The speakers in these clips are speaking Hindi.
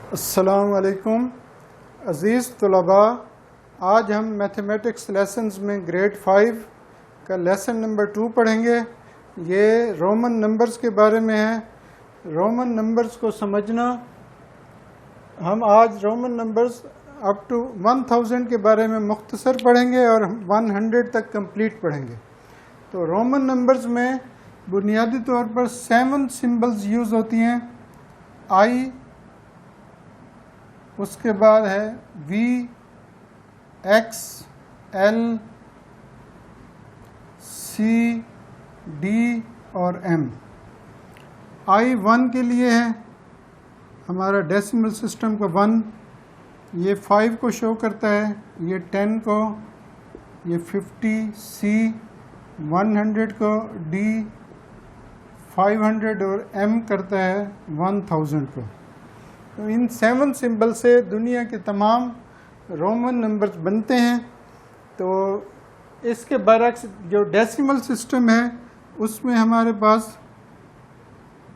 अस्सलाम वालेकुम अज़ीज़ तलबा, आज हम मैथमेटिक्स लेसन्स में ग्रेड 5 का लेसन नंबर 2 पढ़ेंगे। ये रोमन नंबर्स के बारे में है। रोमन नंबर्स को समझना, हम आज रोमन नंबर्स अप टू 1000 के बारे में मुख्तसर पढ़ेंगे और 100 तक कंप्लीट पढ़ेंगे। तो रोमन नंबर्स में बुनियादी तौर पर 7 सिंबल्स यूज़ होती हैं। आई, उसके बाद है V, X, L, C, D और एम। आई 1 के लिए है हमारा डेसिमल सिस्टम का 1, ये 5 को शो करता है, ये 10 को, ये 50, सी 100 को, डी 500 और एम करता है 1000 को। तो इन 7 सिंबल से दुनिया के तमाम रोमन नंबर्स बनते हैं। तो इसके बरक्स जो डेसिमल सिस्टम है उसमें हमारे पास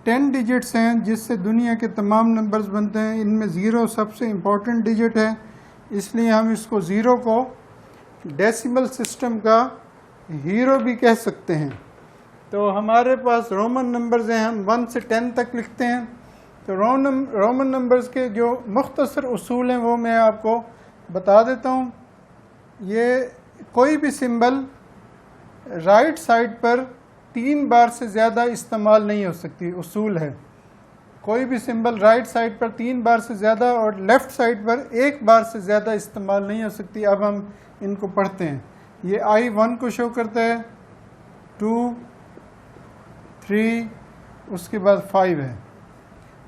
10 डिजिट्स हैं जिससे दुनिया के तमाम नंबर्स बनते हैं। इनमें ज़ीरो सबसे इम्पोर्टेंट डिजिट है, इसलिए हम इसको ज़ीरो को डेसिमल सिस्टम का हीरो भी कह सकते हैं। तो हमारे पास रोमन नंबर्स हैं, हम 1 से 10 तक लिखते हैं। तो रोमन नंबर्स के जो मुख्तसर उसूल हैं वो मैं आपको बता देता हूँ। ये कोई भी सिंबल राइट साइड पर 3 बार से ज़्यादा इस्तेमाल नहीं हो सकती, उसूल है। कोई भी सिंबल राइट साइड पर 3 बार से ज़्यादा और लेफ़्ट साइड पर 1 बार से ज़्यादा इस्तेमाल नहीं हो सकती। अब हम इनको पढ़ते हैं। ये आई 1 को शो करता है, 2, 3, उसके बाद 5 है।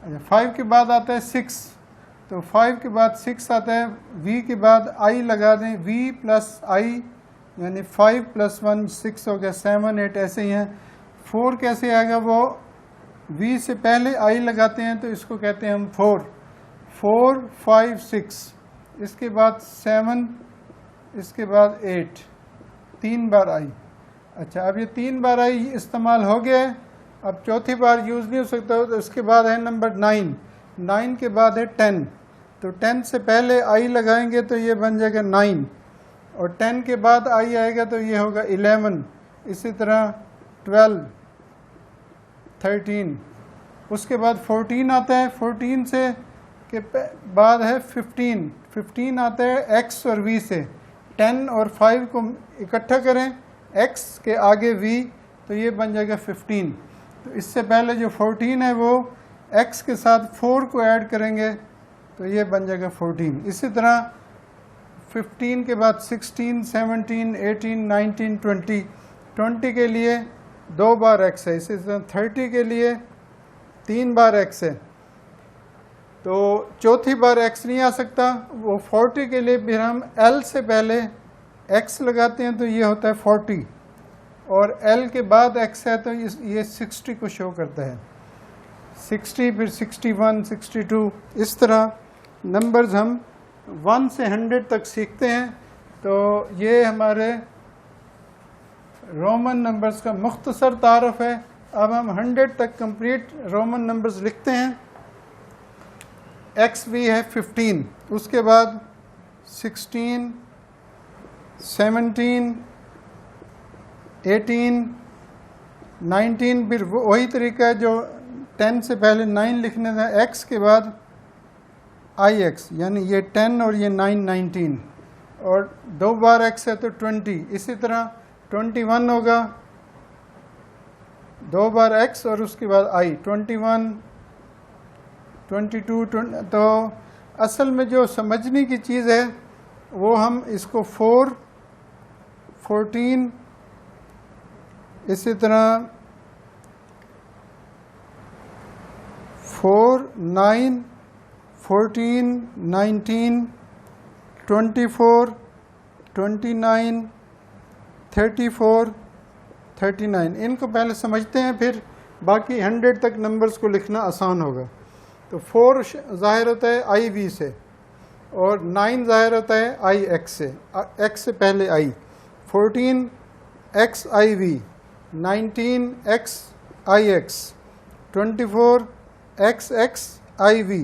अच्छा, 5 के बाद आता है 6, तो 5 के बाद 6 आता है। v के बाद i लगा दें, v प्लस i यानी 5 प्लस 1 6 हो गया, 7 8 ऐसे ही हैं। 4 कैसे आएगा, वो v से पहले i लगाते हैं तो इसको कहते हैं हम 4 5 6, इसके बाद 7, इसके बाद 8, 3 बार i। अच्छा, अब ये 3 बार i इस्तेमाल हो गया है, अब चौथी बार यूज़ नहीं हो सकता। तो इसके बाद है नंबर 9 के बाद है 10, तो 10 से पहले आई लगाएंगे तो ये बन जाएगा 9, और 10 के बाद आई आएगा तो ये होगा 11, इसी तरह 12, 13, उसके बाद 14 आता है। 14 से के बाद है 15 आता है एक्स और वी से। 10 और 5 को इकट्ठा करें, एक्स के आगे वी, तो ये बन जाएगा 15। तो इससे पहले जो 14 है वो x के साथ 4 को ऐड करेंगे तो ये बन जाएगा 14। इसी तरह 15 के बाद 16, 17, 18, 19, 20 के लिए 2 बार x है। इसी तरह 30 के लिए 3 बार x है, तो चौथी बार x नहीं आ सकता। वो 40 के लिए फिर हम l से पहले x लगाते हैं तो ये होता है 40, और L के बाद X है तो ये 60 को शो करता है। 60, फिर 61, 62, इस तरह नंबर्स हम 1 से 100 तक सीखते हैं। तो ये हमारे रोमन नंबर्स का मुख्तसर तारफ़ है। अब हम 100 तक कंप्लीट रोमन नंबर्स लिखते हैं। XV है 15, उसके बाद 16, 17, 18, 19, फिर वही तरीका है जो 10 से पहले 9 लिखने था। x के बाद ix, यानी ये 10 और ये 9, 19, और 2 बार x है तो 20। इसी तरह 21 होगा, 2 बार x और उसके बाद i, 21, 22, 20। तो असल में जो समझने की चीज़ है वो हम इसको 4, 14, इसी तरह 4, 9, 14, 19, 24, 29, 34, 39, इनको पहले समझते हैं, फिर बाकी 100 तक नंबर्स को लिखना आसान होगा। तो 4 ज़ाहिर होता है आई वी से, और 9 ज़ाहिर होता है आई एक्स से, एक्स से पहले I. 14 X I V, 19 X I X, 24 X X I V,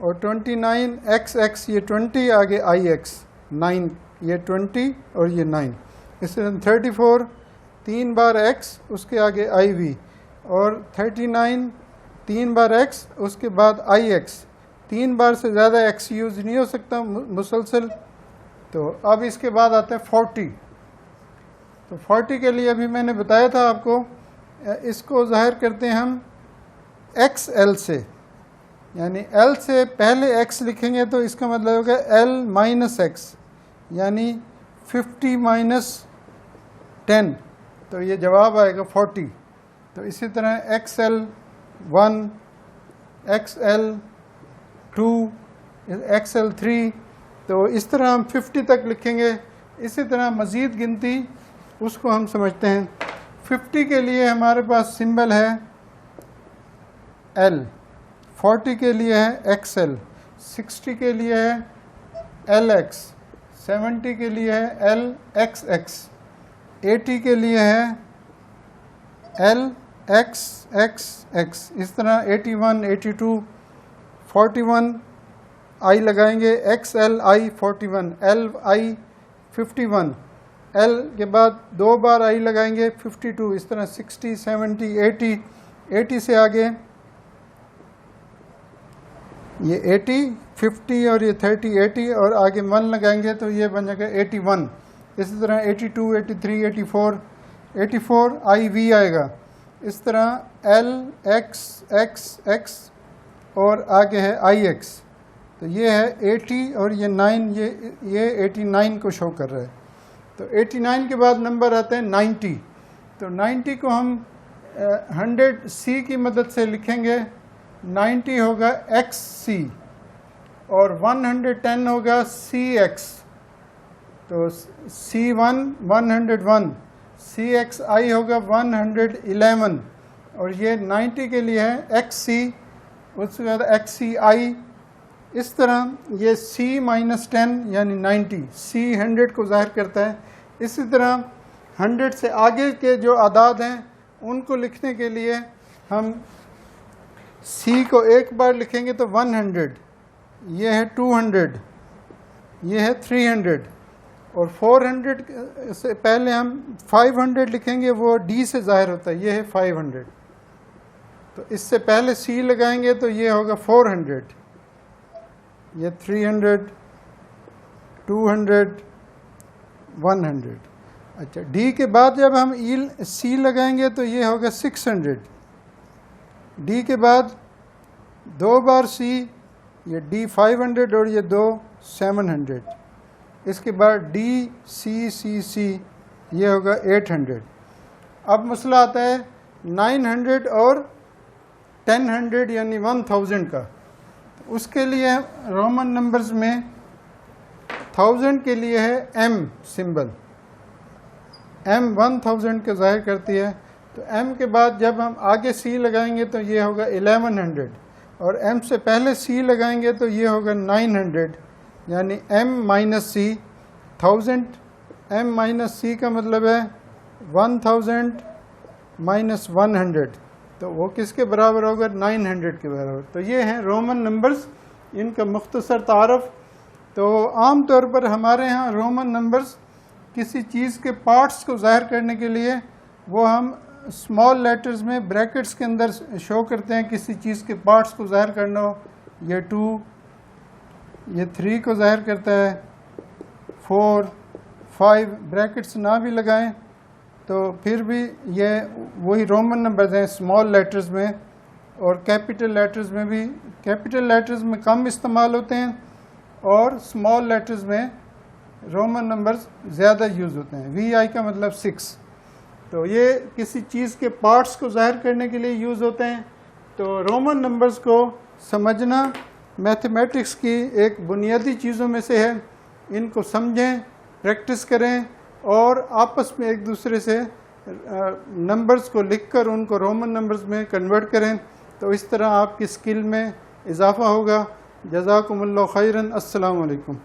और 29 x ये 20 आगे ix 9 ये 20 और ये 9। इस तरह 34 3 बार x उसके आगे iv और 39 3 बार x उसके बाद ix। 3 बार से ज़्यादा x यूज़ नहीं हो सकता मुसलसल। तो अब इसके बाद आते हैं 40। तो 40 के लिए अभी मैंने बताया था आपको, इसको ज़ाहिर करते हैं हम XL से, यानी L से पहले x लिखेंगे तो इसका मतलब होगा L माइनस x, यानी 50 माइनस 10, तो ये जवाब आएगा 40। तो इसी तरह XL 1, XL 2, XL 3, तो इस तरह हम 50 तक लिखेंगे। इसी तरह मज़ीद गिनती उसको हम समझते हैं। 50 के लिए हमारे पास सिंबल है L, 40 के लिए है XL, 60 के लिए है LX, 70 के लिए है LXX, 80 के लिए है LXXX, इस तरह 81, 82, 41 I लगाएंगे, XLI 41, LI 51, L के बाद 2 बार I लगाएंगे 52, इस तरह 60, 70, 80, 80 से आगे ये 80, 50 और ये 30, 80 और आगे 1 लगाएंगे तो ये बन जाएगा 81। इसी तरह 82, 83, 84, 84 IV आएगा। इस तरह L, X, X, X और आगे है IX। तो ये है 80 और ये 9, ये 89 को शो कर रहा है। तो 89 के बाद नंबर आते हैं 90। तो 90 को हम 100C की मदद से लिखेंगे। 90 होगा XC और 110 होगा CX। तो C1 101, CXI होगा 111 और ये 90 के लिए है XC, उसके बाद XCI। इस तरह ये C माइनस 10 यानी 90, C 100 को ज़ाहिर करता है। इसी तरह 100 से आगे के जो आदाद हैं उनको लिखने के लिए हम C को एक बार लिखेंगे तो 100, ये है 200, ये है 300 और 400 से पहले हम 500 लिखेंगे, वो D से ज़ाहिर होता है, ये है 500। तो इससे पहले C लगाएंगे तो ये होगा 400, ये 300, 200, 100। अच्छा, D के बाद जब हम C लगाएंगे तो ये होगा 600। D के बाद 2 बार C, ये D 500 और ये 2 700। इसके बाद D C C C, ये होगा 800। अब मसला आता है 900 और 1000 यानी 1000 का। उसके लिए रोमन नंबर्स में 1000 के लिए है M सिंबल, M 1000 को ज़ाहिर करती है। तो M के बाद जब हम आगे C लगाएंगे तो ये होगा 1100 और M से पहले C लगाएंगे तो ये होगा 900, यानी M minus C 1000। M minus C का मतलब है 1000 माइनस 100, तो वो किसके बराबर होगा? 900 के बराबर। तो ये हैं रोमन नंबर्स, इनका मुख्तसर तारफ़। तो आम तौर पर हमारे यहाँ रोमन नंबर्स किसी चीज़ के पार्ट्स को ज़ाहिर करने के लिए वो हम स्मॉल लेटर्स में ब्रैकेट्स के अंदर शो करते हैं। किसी चीज़ के पार्ट्स को ज़ाहिर करना हो, ये 2, ये 3 को ज़ाहिर करता है, 4, 5 ब्रैकेट्स ना भी लगाएं तो फिर भी ये वही रोमन नंबर्स हैं स्मॉल लेटर्स में। और कैपिटल लेटर्स में भी, कैपिटल लेटर्स में कम इस्तेमाल होते हैं और स्मॉल लेटर्स में रोमन नंबर्स ज़्यादा यूज़ होते हैं। VI का मतलब 6। तो ये किसी चीज़ के पार्ट्स को ज़ाहिर करने के लिए यूज़ होते हैं। तो रोमन नंबर्स को समझना मैथमेटिक्स की एक बुनियादी चीज़ों में से है। इनको समझें, प्रैक्टिस करें और आपस में एक दूसरे से नंबर्स को लिखकर उनको रोमन नंबर्स में कन्वर्ट करें, तो इस तरह आपकी स्किल में इजाफ़ा होगा। जज़ाकुमुल्लाह खैरन। अस्सलामु अलैकुम।